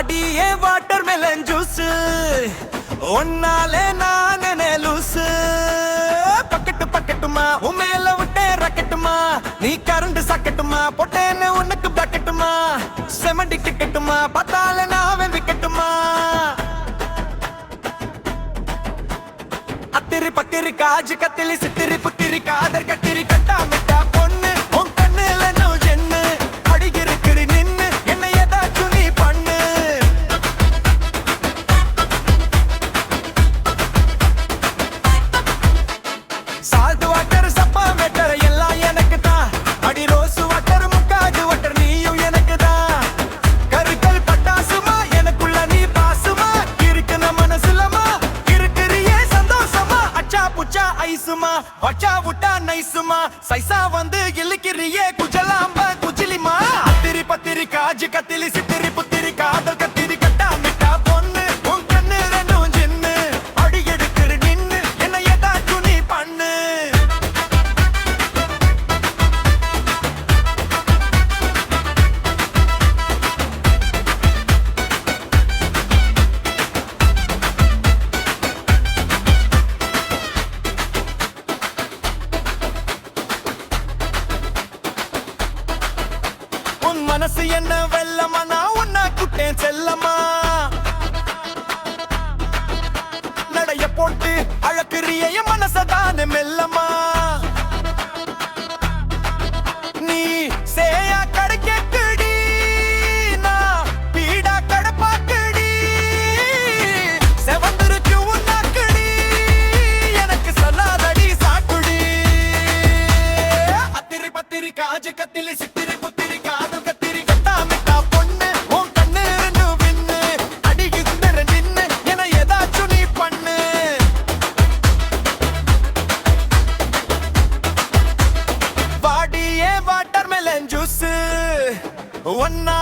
வாடியே water melon juice ஒன்னாலே நானே லூசு bucket பக்கெட்டுமா உமேல விட்டே ரக்கெட்டுமா நீ கரண்டு சாக்கெட்டுமா பொட்டேன்னு உனக்கு பக்கெட்டுமா செமடி கிக்கெட்டுமா பார்த்தாலே நாவே விக்கெட்டுமா அத்திரி பத்திரி காஜு கத்திலி சித்திரி புத்திரி காதர் கத்திரி கட்டா மிட்டா பொண்ணு உன் கண்ணுல நோ ஜென்னு அடிகிருக்கிறு நின்னு என்ன ஏதாச்சும் நீ பண்ணு சால்ட் வாட்டர் சப்பா மெட்டர் எல்லாம் எனக்கு தான் அடி ரோஸ் வாட்டர் முக்காடு வாட்டர் நீயும் எனக்கு தான் கருக்கல் பட்டாசுமா எனக்குள்ள நீ பாசுமா இருக்குன மனசுலமா இருக்கிறியே சந்தோஷமா அச்சா புச்சா ஐசுமா வச்சா விட்டா நைசுமா சைசா வந்து இழுக்கிறியே குஜலாம்ப குஜிலிமா அத்திரி பத்திரி காஜு கத்திலி சித்திரி புத்திரி காதல் கத்திரி கட்டா மிட்டா பொண்ணு உன் கண்ணு ரெண்டும் ஜின்னு அடி எடுக்கிறு நின்னு என்ன ஏதாச்சும் நீ பண்ணு உன் மனசு என்ன வெல்லமா நான் உன்ன குட்டேன் செல்லமா நடைய போட்டு அழக்கிறிய என் மனசதானே மெல்லமா நீ சேயா கடைக்கடி நான் பீடா கடப்பாக்கடி செவந்திருக்கு உன்னாக்கடி எனக்கு சொல்லாதடி சாக்குடி அத்திரி பத்திரி காஜு கத்திலி சித்திரி புத்திரி காதல் கத்திரி கட்டா மிட்டா பொண்ணு உன் கண்ணு ரெண்டும் விண்ணு அடிக்குந்திர நின்னு என ஏதாச்சும் நீ பண்ணு வாடியே வாட்டர் மெலன் ஜூஸ் ஒன்னா